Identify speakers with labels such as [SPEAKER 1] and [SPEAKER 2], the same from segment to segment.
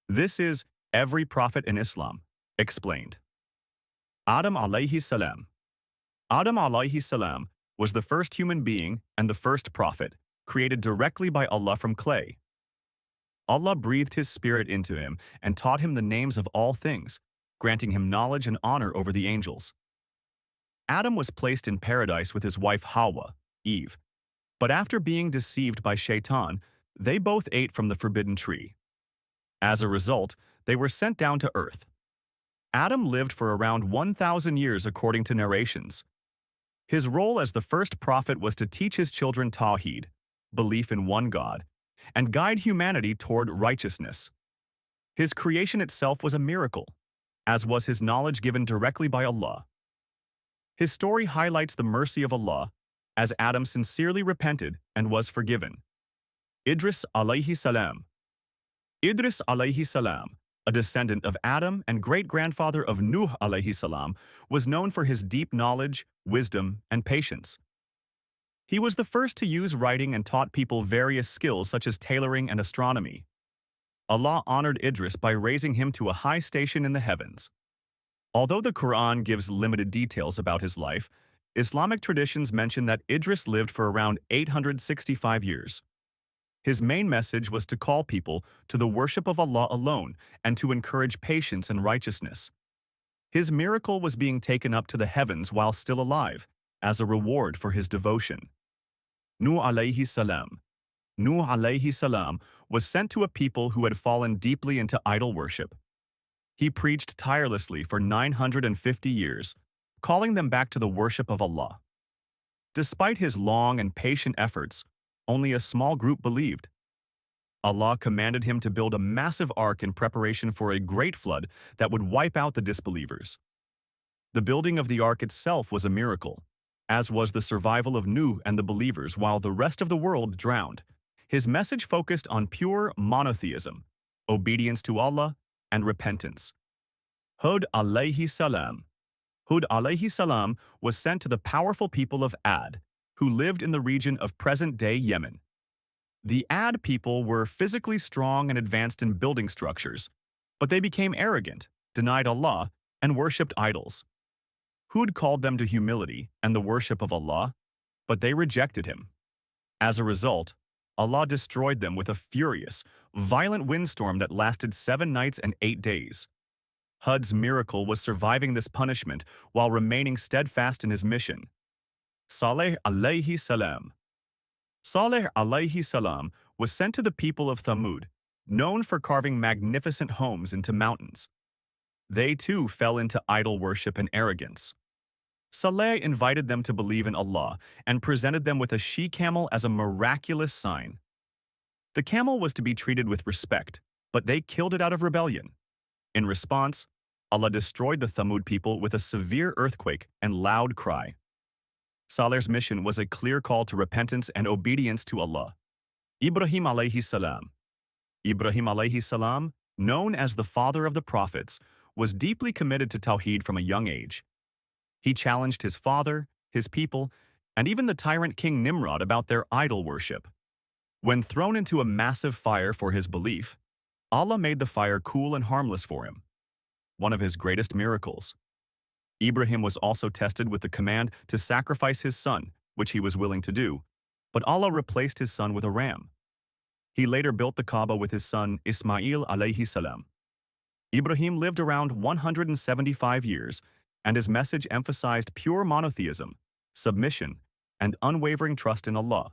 [SPEAKER 1] This is every prophet in Islam, explained. Adam alayhi salam. Adam alayhi salam was the first human being and the first prophet, created directly by Allah from clay. Allah breathed His Spirit into him and taught him the names of all things, granting him knowledge and honor over the angels. Adam was placed in paradise with his wife Hawa, Eve, but after being deceived by Shaitan, they both ate from the forbidden tree. As a result, they were sent down to earth. Adam lived for around 1,000 years according to narrations. His role as the first prophet was to teach his children Tawheed, belief in one God, and guide humanity toward righteousness. His creation itself was a miracle, as was his knowledge given directly by Allah. His story highlights the mercy of Allah, as Adam sincerely repented and was forgiven. Idris alayhi salam. Idris alayhi salam, a descendant of Adam and great-grandfather of Nuh alayhi salam, was known for his deep knowledge, wisdom, and patience. He was the first to use writing and taught people various skills such as tailoring and astronomy. Allah honored Idris by raising him to a high station in the heavens. Although the Quran gives limited details about his life, Islamic traditions mention that Idris lived for around 865 years. His main message was to call people to the worship of Allah alone and to encourage patience and righteousness. His miracle was being taken up to the heavens while still alive, as a reward for his devotion. Nuh alayhi salam. Nuh alayhi salam was sent to a people who had fallen deeply into idol worship. He preached tirelessly for 950 years, calling them back to the worship of Allah. Despite his long and patient efforts, only a small group believed. Allah commanded him to build a massive ark in preparation for a great flood that would wipe out the disbelievers. The building of the ark itself was a miracle, as was the survival of Nuh and the believers while the rest of the world drowned. His message focused on pure monotheism, obedience to Allah, and repentance. Hud alayhi salam. Hud alayhi salam was sent to the powerful people of Ad, who lived in the region of present-day Yemen. The Ad people were physically strong and advanced in building structures, but they became arrogant, denied Allah, and worshipped idols. Hud called them to humility and the worship of Allah, but they rejected him. As a result, Allah destroyed them with a furious, violent windstorm that lasted 7 nights and 8 days. Hud's miracle was surviving this punishment while remaining steadfast in his mission. Saleh alayhi salam. Saleh alayhi salam was sent to the people of Thamud, known for carving magnificent homes into mountains. They too fell into idol worship and arrogance. Saleh invited them to believe in Allah and presented them with a she-camel as a miraculous sign. The camel was to be treated with respect, but they killed it out of rebellion. In response, Allah destroyed the Thamud people with a severe earthquake and loud cry. Saleh's mission was a clear call to repentance and obedience to Allah. Ibrahim alayhi salam. Ibrahim alayhi salam, known as the father of the prophets, was deeply committed to Tawheed from a young age. He challenged his father, his people, and even the tyrant king Nimrod about their idol worship. When thrown into a massive fire for his belief, Allah made the fire cool and harmless for him, one of his greatest miracles. Ibrahim was also tested with the command to sacrifice his son, which he was willing to do, but Allah replaced his son with a ram. He later built the Kaaba with his son Ismail alayhi salam. Ibrahim lived around 175 years, and his message emphasized pure monotheism, submission, and unwavering trust in Allah.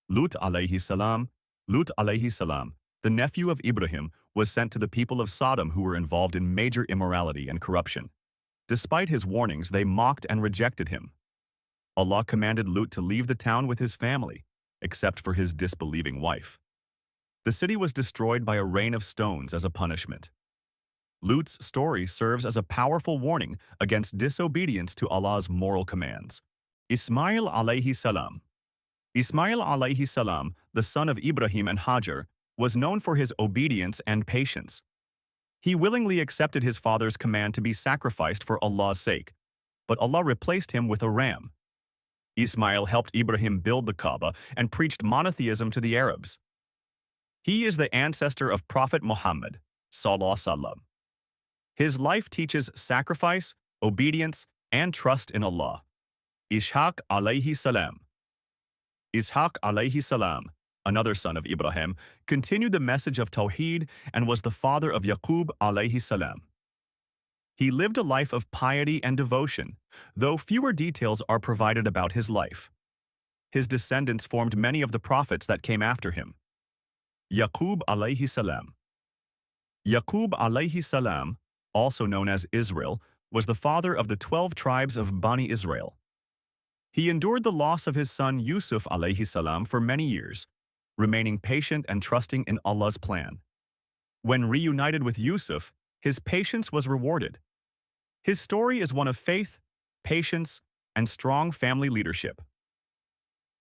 [SPEAKER 1] Lut alayhi salam. Lut alayhi salam, the nephew of Ibrahim, was sent to the people of Sodom who were involved in major immorality and corruption. Despite his warnings, they mocked and rejected him. Allah commanded Lut to leave the town with his family, except for his disbelieving wife. The city was destroyed by a rain of stones as a punishment. Lut's story serves as a powerful warning against disobedience to Allah's moral commands. Ismail alayhi salam. Ismail alayhi salam, the son of Ibrahim and Hajar, was known for his obedience and patience. He willingly accepted his father's command to be sacrificed for Allah's sake, but Allah replaced him with a ram. Ismail helped Ibrahim build the Kaaba and preached monotheism to the Arabs. He is the ancestor of Prophet Muhammad, Sallallahu Alaihi Wasallam. His life teaches sacrifice, obedience, and trust in Allah. Ishaq alayhi salam. Ishaq alayhi salam, another son of Ibrahim, continued the message of Tawheed and was the father of Yaqub alayhi salam. He lived a life of piety and devotion, though fewer details are provided about his life. His descendants formed many of the prophets that came after him. Yaqub alayhi salam. Yaqub alayhi salam, also known as Israel, was the father of the 12 tribes of Bani Israel. He endured the loss of his son Yusuf alayhi salam for many years, remaining patient and trusting in Allah's plan. When reunited with Yusuf, his patience was rewarded. His story is one of faith, patience, and strong family leadership.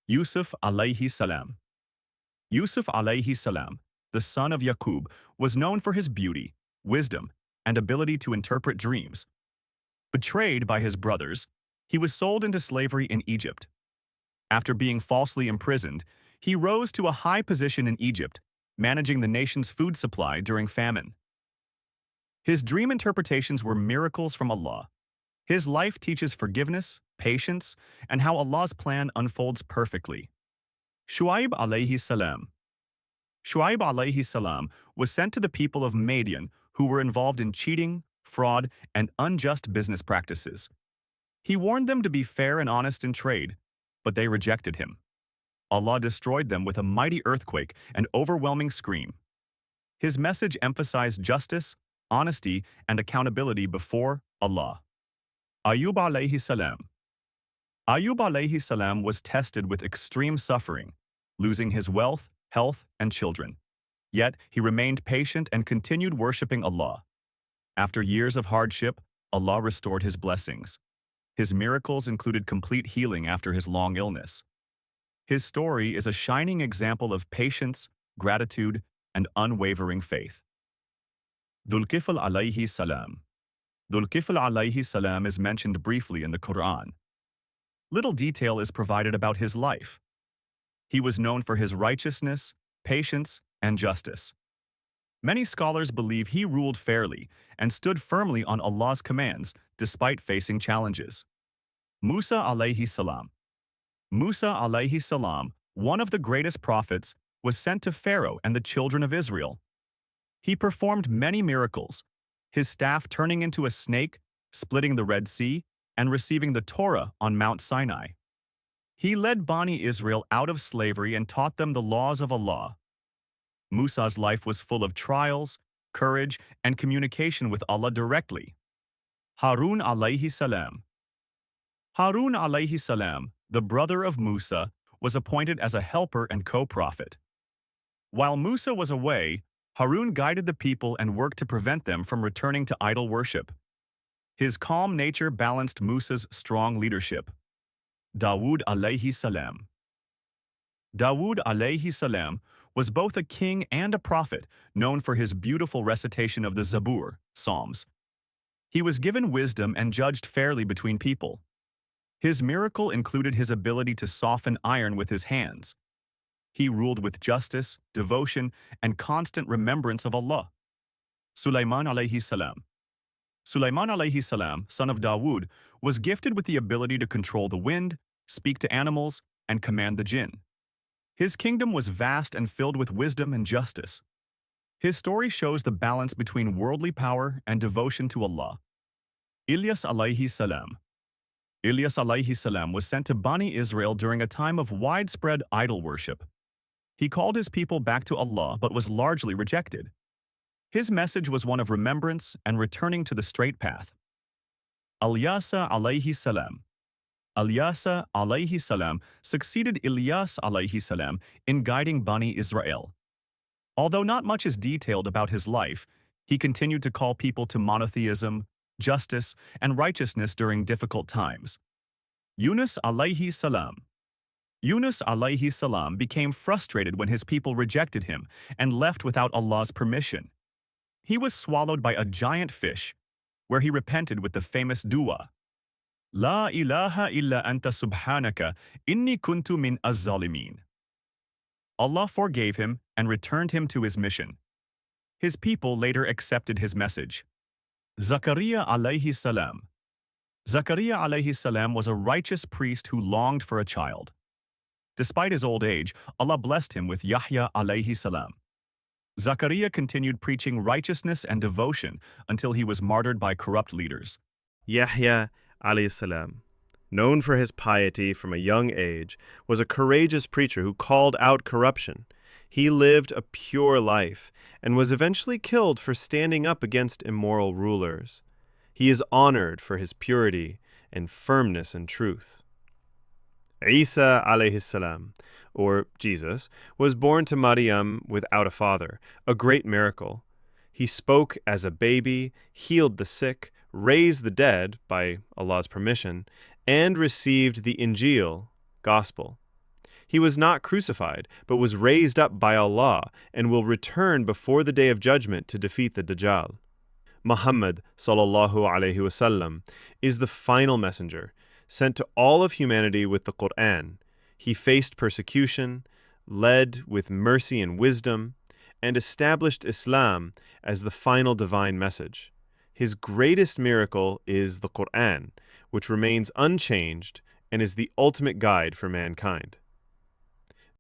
[SPEAKER 1] Yusuf alayhi salam. Yusuf alayhi salam, the son of Yaqub, was known for his beauty, wisdom, and ability to interpret dreams. Betrayed by his brothers, he was sold into slavery in Egypt. After being falsely imprisoned, he rose to a high position in Egypt, managing the nation's food supply during famine. His dream interpretations were miracles from Allah. His life teaches forgiveness, patience, and how Allah's plan unfolds perfectly. Shu'aib alayhi salam. Shu'aib alayhi salam was sent to the people of Madian who were involved in cheating, fraud, and unjust business practices. He warned them to be fair and honest in trade, but they rejected him. Allah destroyed them with a mighty earthquake and overwhelming scream. His message emphasized justice, honesty, and accountability before Allah. Ayyub alayhi salam. Ayyub alayhi salam was tested with extreme suffering, losing his wealth, health, and children. Yet, he remained patient and continued worshipping Allah. After years of hardship, Allah restored his blessings. His miracles included complete healing after his long illness. His story is a shining example of patience, gratitude, and unwavering faith. Dhul-Kifl alayhi salam. Dhul-Kifl alayhi salam is mentioned briefly in the Quran. Little detail is provided about his life. He was known for his righteousness, patience, and justice. Many scholars believe he ruled fairly and stood firmly on Allah's commands despite facing challenges. Musa alayhi salam. Musa alayhi salam, one of the greatest prophets, was sent to Pharaoh and the children of Israel. He performed many miracles, his staff turning into a snake, splitting the Red Sea, and receiving the Torah on Mount Sinai. He led Bani Israel out of slavery and taught them the laws of Allah. Musa's life was full of trials, courage, and communication with Allah directly. Harun alayhi salam. Harun alayhi salam, the brother of Musa, was appointed as a helper and co-prophet. While Musa was away, Harun guided the people and worked to prevent them from returning to idol worship. His calm nature balanced Musa's strong leadership. Dawood alayhi salam. Dawood alayhi salam was both a king and a prophet, known for his beautiful recitation of the Zabur, Psalms. He was given wisdom and judged fairly between people. His miracle included his ability to soften iron with his hands. He ruled with justice, devotion, and constant remembrance of Allah. Sulaiman alayhi salam. Sulaiman alayhi salam, son of Dawood, was gifted with the ability to control the wind, speak to animals, and command the jinn. His kingdom was vast and filled with wisdom and justice. His story shows the balance between worldly power and devotion to Allah. Ilyas alayhi salam. Ilyas alayhi salam was sent to Bani Israel during a time of widespread idol worship. He called his people back to Allah but was largely rejected. His message was one of remembrance and returning to the straight path. Ilyas alayhi salam. Ilyas alayhi salam succeeded Ilyas alayhi salam in guiding Bani Israel. Although not much is detailed about his life, he continued to call people to monotheism, justice, and righteousness during difficult times. Yunus alayhi salam. Yunus alayhi salam became frustrated when his people rejected him and left without Allah's permission. He was swallowed by a giant fish, where he repented with the famous dua, La ilaha illa anta subhanaka inni kuntu min az-zalimin. Allah forgave him and returned him to his mission. His people later accepted his message. Zakaria alayhi salam. Zakaria alayhi salam was a righteous priest who longed for a child. Despite his old age, Allah blessed him with Yahya alayhi salam. Zakaria continued preaching righteousness and devotion until he was martyred by corrupt leaders.
[SPEAKER 2] Yahya alayhi salam, known for his piety from a young age, was a courageous preacher who called out corruption. He lived a pure life and was eventually killed for standing up against immoral rulers. He is honored for his purity and firmness in truth. Isa alayhi salam, or Jesus, was born to Maryam without a father, a great miracle. He spoke as a baby, healed the sick, raised the dead by Allah's permission, and received the Injil, gospel. He was not crucified, but was raised up by Allah and will return before the day of judgment to defeat the Dajjal. Muhammad sallallahu alaihi wasallam is the final messenger, sent to all of humanity with the Quran. He faced persecution, led with mercy and wisdom, and established Islam as the final divine message. His greatest miracle is the Quran, which remains unchanged and is the ultimate guide for mankind.